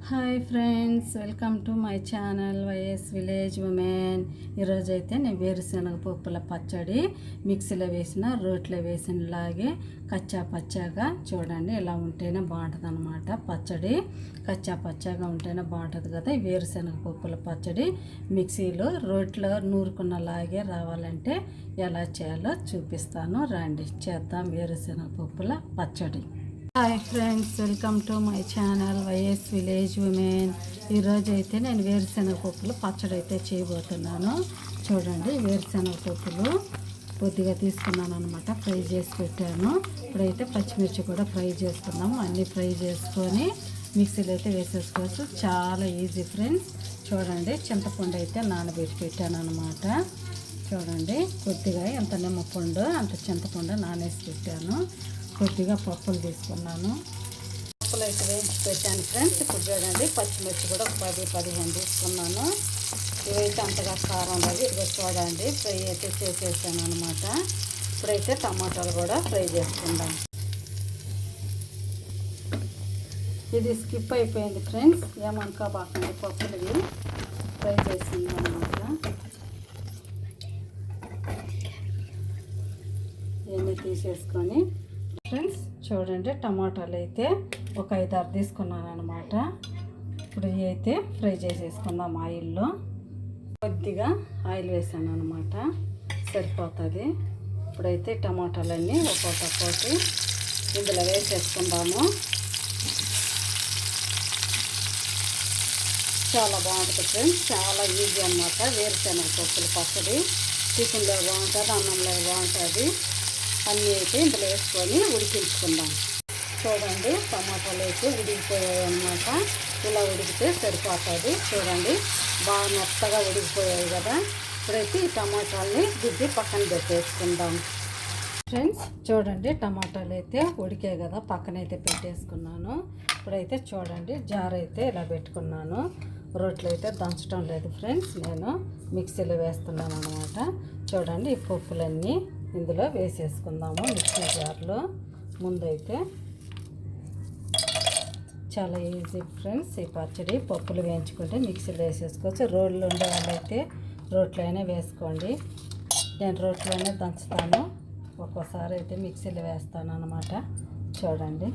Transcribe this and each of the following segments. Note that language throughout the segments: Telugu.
Hi friends, welcome to my channel YS village women. ఈరోజైతే నేను వేరుశనగ పప్పుల పచ్చడి మిక్సీలో వేసిన రోట్లో వేసినలాగే కచ్చా పచ్చాగా చూడండి. ఇలా ఉంటేనే బాగుంటుంది అనమాట. పచ్చడి కచ్చా పచ్చాగా ఉంటేనే బాగుంటుంది కదా. ఈ వేరుశనగ పప్పుల పచ్చడి మిక్సీలో రోట్లో నూరుకున్నలాగే రావాలంటే ఎలా చేయాలో చూపిస్తాను. రండి చేద్దాం వేరుశనగ పప్పుల పచ్చడి. Hi friends, welcome to my channel YS village women. ఈరోజు అయితే నేను వేరుశనగ పప్పులు పచ్చడి అయితే చేయబోతున్నాను. చూడండి, వేరుశనగ పప్పులు కొద్దిగా తీసుకున్నాను అనమాట. ఫ్రై చేసి పెట్టాను. ఇప్పుడైతే పచ్చిమిర్చి కూడా ఫ్రై చేసుకున్నాము. అన్నీ ఫ్రై చేసుకొని మిక్సీలో అయితే వేసేసుకోవచ్చు. చాలా ఈజీ ఫ్రెండ్స్. చూడండి, చింతపండు అయితే నానబెట్టి పెట్టాను అనమాట. చూడండి, కొద్దిగా ఎంత నిమ్మపండు అంత చింతపండు నానేసి పెట్టాను. కొద్దిగా పప్పులు తీసుకున్నాను. పప్పులు అయితే వేయించి పెట్టాను ఫ్రెండ్స్. ఇప్పుడు చూడండి, పచ్చిమిర్చి కూడా 10-15 తీసుకున్నాను. ఇవైతే అంతగా కారం లేదు. ఇదిగో చూడండి, ఫ్రై అయితే చేసేసాను అనమాట. ఇప్పుడైతే టమాటాలు కూడా ఫ్రై చేసుకుందాం. ఇది స్కిప్ అయిపోయింది ఫ్రెండ్స్, ఏమనుకోబాకండి. పప్పులు ఫ్రై చేసింది అనమాట. ఇవన్నీ తీసేసుకొని ఫ్రెండ్స్ చూడండి, టమాటాలు అయితే ఒక 5-6 తీసుకున్నాను అనమాట. ఇప్పుడు ఇవి అయితే ఫ్రై చేసేసుకుందాం ఆయిల్లో. కొద్దిగా ఆయిల్ వేసాను అనమాట, సరిపోతుంది. ఇప్పుడైతే టమాటాలన్నీ ఒక్కొక్కటి ఇందులో వేసేసుకుందాము. చాలా బాగుంటుంది ఫ్రెండ్స్, చాలా ఈజీ అనమాట. వేరుశనగ పప్పుల పచ్చడి టిఫిన్లో బాగుంటుంది, అన్నంలో బాగుంటుంది. అన్నీ అయితే ఇందులో వేసుకొని ఉడికించుకుందాం. చూడండి, టమాటాలు అయితే ఉడికిపోయాయి అన్నమాట. ఇలా ఉడికితే సరిపోతుంది. చూడండి, బాగా మెత్తగా ఉడికిపోయాయి కదా. ఇప్పుడైతే ఈ టమాటాలని గుద్ది పక్కన పెట్టేసుకుందాం. ఫ్రెండ్స్ చూడండి, టమాటాలు అయితే ఉడికాయి కదా, పక్కనైతే పెట్టేసుకున్నాను. ఇప్పుడైతే చూడండి, జార్ అయితే ఇలా పెట్టుకున్నాను. రోట్లో అయితే దంచడం లేదు ఫ్రెండ్స్, నేను మిక్సీలో వేస్తున్నాను అనమాట. చూడండి, ఈ పప్పులన్నీ ఇందులో వేసేసుకుందాము మిక్సీ జార్లో. ముందైతే చాలా ఈజీ ఫ్రెండ్స్ ఈ పచ్చడి. పప్పులు వేయించుకుంటే మిక్సీలో వేసేసుకోవచ్చు. రోడ్లు ఉండే వాళ్ళైతే రోట్లో అయినా వేసుకోండి. నేను రోట్లోనే దంచుతాను, ఒక్కోసారి అయితే మిక్సీలో వేస్తాను అనమాట. చూడండి,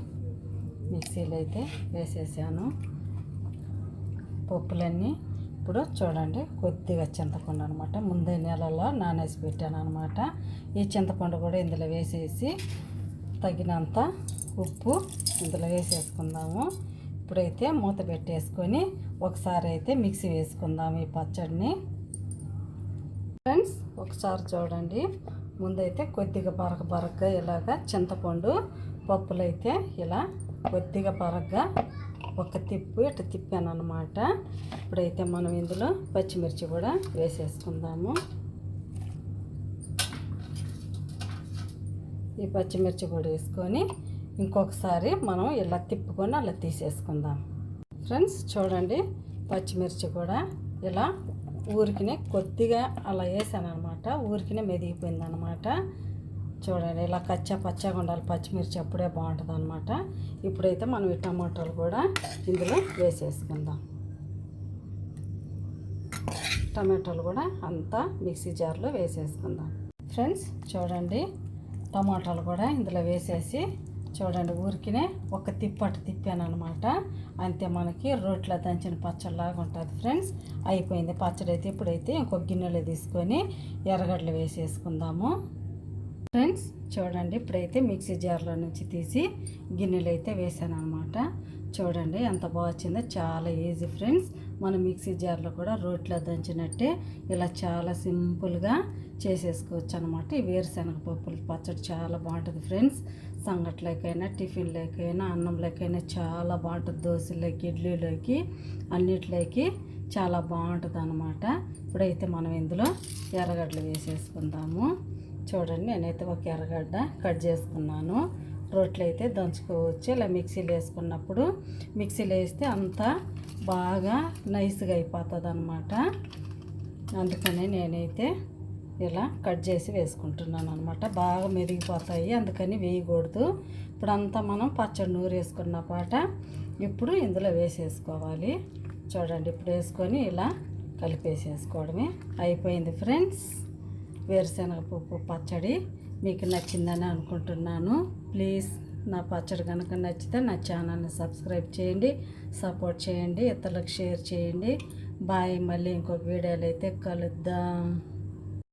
మిక్సీలో అయితే వేసేసాను పప్పులన్నీ. ఇప్పుడు చూడండి, కొద్దిగా చింతపండు అనమాట, ముందే నీళ్ళలో నానేసి పెట్టాను అనమాట. ఈ చింతపండు కూడా ఇందులో వేసేసి తగినంత ఉప్పు ఇందులో వేసేసుకుందాము. ఇప్పుడైతే మూత పెట్టేసుకొని ఒకసారి అయితే మిక్సీ వేసుకుందాము ఈ పచ్చడిని. ఫ్రెండ్స్ ఒకసారి చూడండి, ముందైతే కొద్దిగా బరకగా ఇలాగా చింతపండు పప్పులు అయితే ఇలా కొద్దిగా బరకగా ఒక తిప్పు ఇట్లా తిప్పాను అనమాట. ఇప్పుడైతే మనం ఇందులో పచ్చిమిర్చి కూడా వేసేసుకుందాము. ఈ పచ్చిమిర్చి కూడా వేసుకొని ఇంకొకసారి మనం ఇలా తిప్పుకొని అలా తీసేసుకుందాం. ఫ్రెండ్స్ చూడండి, పచ్చిమిర్చి కూడా ఇలా ఊరికినే కొద్దిగా అలా వేసాను అనమాట. ఊరికినే మెదిగిపోయింది అనమాట. చూడండి, ఇలా కచ్చా పచ్చగా ఉండాలి పచ్చిమిర్చి, అప్పుడే బాగుంటుంది అనమాట. ఇప్పుడైతే మనం ఈ టమాటాలు కూడా ఇందులో వేసేసుకుందాం. టమాటాలు కూడా అంతా మిక్సీ జార్లో వేసేసుకుందాం. ఫ్రెండ్స్ చూడండి, టమాటాలు కూడా ఇందులో వేసేసి చూడండి, ఊరికినే ఒక తిప్పటి తిప్పాను అనమాట. అంతే, మనకి రోట్లో దంచిన పచ్చడిలాగా ఉంటుంది ఫ్రెండ్స్. అయిపోయింది పచ్చడి అయితే. ఇప్పుడైతే ఇంకొక గిన్నెలో తీసుకొని ఎర్రగడ్డలు వేసేసుకుందాము. ఫ్రెండ్స్ చూడండి, ఇప్పుడైతే మిక్సీ జార్లో నుంచి తీసి గిన్నెలు అయితే వేసాను అనమాట. చూడండి ఎంత బాగా వచ్చిందో. చాలా ఈజీ ఫ్రెండ్స్. మనం మిక్సీ జార్లో కూడా రోట్లో దంచినట్టే ఇలా చాలా సింపుల్గా చేసేసుకోవచ్చు అనమాట. ఈ వేరుశనగ పప్పుల పచ్చడి చాలా బాగుంటుంది ఫ్రెండ్స్. సంగట్లోకైనా, టిఫిన్లోకైనా, అన్నంలోకైనా చాలా బాగుంటుంది. దోశలోకి, ఇడ్లీలోకి, అన్నిట్లోకి చాలా బాగుంటుంది అనమాట. ఇప్పుడైతే మనం ఇందులో ఎర్రగడ్డలు వేసేసుకుందాము. చూడండి, నేనైతే ఒక ఎర్రగడ్డ కట్ చేసుకున్నాను. రోట్లో అయితే దంచుకోవచ్చు. ఇలా మిక్సీలో వేసుకున్నప్పుడు మిక్సీలో వేస్తే అంతా బాగా నైస్గా అయిపోతుంది అనమాట. అందుకని నేనైతే ఇలా కట్ చేసి వేసుకుంటున్నాను అనమాట. బాగా మెరిగిపోతాయి, అందుకని వేయకూడదు. ఇప్పుడంతా మనం పచ్చడి నూరు వేసుకున్న పాట ఇప్పుడు ఇందులో వేసేసుకోవాలి. చూడండి, ఇప్పుడు వేసుకొని ఇలా కలిపేసేసుకోవడమే. అయిపోయింది ఫ్రెండ్స్ వేరుశనగపప్పు పచ్చడి. మీకు నచ్చిందని అనుకుంటున్నాను. ప్లీజ్ నా పచ్చడి కనుక నచ్చితే నా ఛానల్ని సబ్స్క్రైబ్ చేయండి, సపోర్ట్ చేయండి, ఇతరులకు షేర్ చేయండి. బాయ్. మళ్ళీ ఇంకొక వీడియోలో అయితే కలుద్దాం.